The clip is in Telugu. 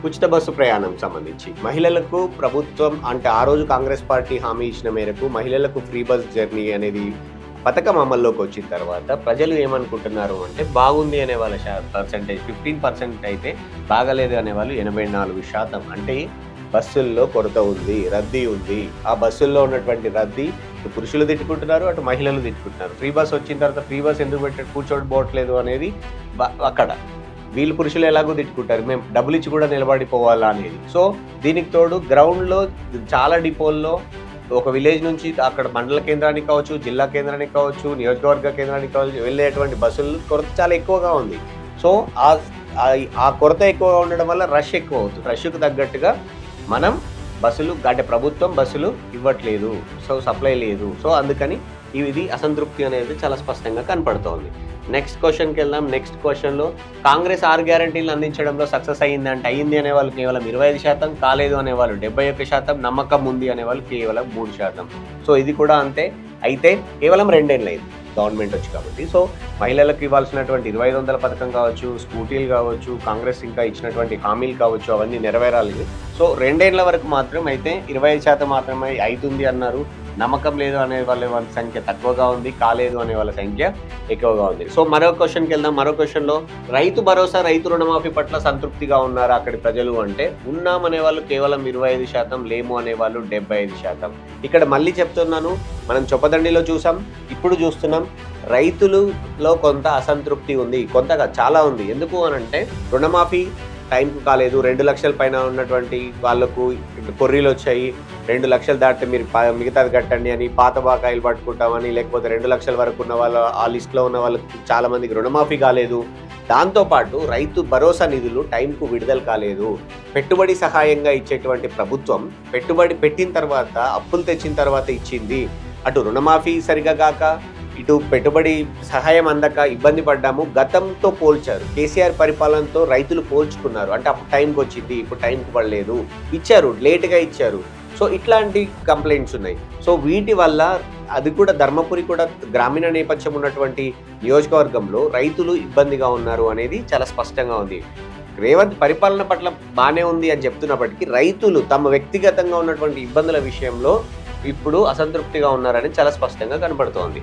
ఉచిత బస్సు ప్రయాణం సంబంధించి మహిళలకు ప్రభుత్వం అంటే ఆ రోజు కాంగ్రెస్ పార్టీ హామీ ఇచ్చిన మేరకు మహిళలకు ఫ్రీ బస్ జర్నీ అనేది పథకం అమల్లోకి వచ్చిన తర్వాత ప్రజలు ఏమనుకుంటున్నారు అంటే బాగుంది అనే వాళ్ళ పర్సెంటేజ్ 15% అయితే, బాగలేదు అనేవాళ్ళు 84%. అంటే బస్సుల్లో కొరత ఉంది, రద్దీ ఉంది. ఆ బస్సుల్లో ఉన్నటువంటి రద్దీ ఇటు పురుషులు తిట్టుకుంటున్నారు, అటు మహిళలు తిట్టుకుంటున్నారు. ఫ్రీ బస్ వచ్చిన తర్వాత ఫ్రీ బస్ ఎందుకు పెట్టి కూర్చోబోట్లేదు అనేది అక్కడ వీళ్ళు పురుషులు ఎలాగో తిట్టుకుంటారు, మేము డబ్బులు ఇచ్చి కూడా నిలబడిపోవాలా అనేది. సో దీనికి తోడు గ్రౌండ్లో చాలా డిపోల్లో ఒక విలేజ్ నుంచి అక్కడ మండల కేంద్రానికి కావచ్చు, జిల్లా కేంద్రానికి కావచ్చు, నియోజకవర్గ కేంద్రానికి కావచ్చు వెళ్ళేటువంటి బస్సులు కొరత చాలా ఎక్కువగా ఉంది. సో ఆ కొరత ఎక్కువగా ఉండడం వల్ల రష్ ఎక్కువ అవుతుంది. రష్కు తగ్గట్టుగా మనం బస్సులు అంటే ప్రభుత్వం బస్సులు ఇవ్వట్లేదు, సో సప్లై లేదు. సో అందుకని ఇది అసంతృప్తి అనేది చాలా స్పష్టంగా కనపడుతోంది. నెక్స్ట్ క్వశ్చన్కి వెళ్దాం. నెక్స్ట్ క్వశ్చన్లో కాంగ్రెస్ 6 గ్యారంటీలు అందించడంలో సక్సెస్ అయ్యింది అంటే అయ్యింది అనేవాళ్ళు కేవలం 25%, కాలేదు అనేవాళ్ళు 71%, నమ్మకం ఉంది అనేవాళ్ళు కేవలం 3%. సో ఇది కూడా అంతే. అయితే కేవలం 2 ఏళ్ళు అయింది గవర్నమెంట్ వచ్చి కాబట్టి. సో మహిళలకు ఇవ్వాల్సినటువంటి 2500 పథకం కావచ్చు, స్కూటీలు కావచ్చు, కాంగ్రెస్ ఇంకా ఇచ్చినటువంటి హామీలు కావచ్చు, అవన్నీ నెరవేరాలి. సో 2 ఏళ్ల వరకు మాత్రం అయితే 25% మాత్రమే అవుతుంది అన్నారు. నమ్మకం లేదు అనే వాళ్ళ సంఖ్య తక్కువగా ఉంది, కాలేదు అనే వాళ్ళ సంఖ్య ఎక్కువగా ఉంది. సో మరో క్వశ్చన్కి వెళ్దాం. మరో క్వశ్చన్లో రైతు భరోసా, రైతు రుణమాఫీ పట్ల సంతృప్తిగా ఉన్నారా అక్కడి ప్రజలు అంటే ఉన్నామనే వాళ్ళు కేవలం 25%, లేము అనేవాళ్ళు 75%. ఇక్కడ మళ్ళీ చెప్తున్నాను, మనం చొప్పదండిలో చూసాం, ఇప్పుడు చూస్తున్నాం. రైతులలో కొంత అసంతృప్తి ఉంది, కొంతగా చాలా ఉంది. ఎందుకు అనంటే రుణమాఫీ టైంకు కాలేదు, 2 లక్షల పైన ఉన్నటువంటి వాళ్ళకు కొర్రీలు వచ్చాయి, 2 లక్షలు దాటితే మీరు మిగతాది కట్టండి అని పాత బాకాయిలు పట్టుకుంటామని, లేకపోతే 2 లక్షల వరకు ఉన్న వాళ్ళ ఆ లిస్టులో ఉన్న వాళ్ళకి చాలా మందికి రుణమాఫీ కాలేదు. దాంతోపాటు రైతు భరోసా నిధులు టైంకు విడుదల కాలేదు. పెట్టుబడి సహాయంగా ఇచ్చేటువంటి ప్రభుత్వం పెట్టుబడి పెట్టిన తర్వాత, అప్పులు తెచ్చిన తర్వాత ఇచ్చింది. అటు రుణమాఫీ సరిగా కాక, ఇటు పెట్టుబడి సహాయం అందక ఇబ్బంది పడ్డాము. గతంతో పోల్చారు, కేసీఆర్ పరిపాలనతో రైతులు పోల్చుకున్నారు. అంటే అప్పుడు టైంకి వచ్చింది, ఇప్పుడు టైంకి పడలేదు, ఇచ్చారు లేటుగా ఇచ్చారు. సో ఇట్లాంటి కంప్లైంట్స్ ఉన్నాయి. సో వీటి వల్ల అది కూడా ధర్మపురి కూడా గ్రామీణ నేపథ్యం ఉన్నటువంటి నియోజకవర్గంలో రైతులు ఇబ్బందిగా ఉన్నారు అనేది చాలా స్పష్టంగా ఉంది. రేవంత్ పరిపాలన పట్ల బాగానే ఉంది అని చెప్తున్నప్పటికీ రైతులు తమ వ్యక్తిగతంగా ఉన్నటువంటి ఇబ్బందుల విషయంలో ఇప్పుడు అసంతృప్తిగా ఉన్నారని చాలా స్పష్టంగా కనబడుతోంది.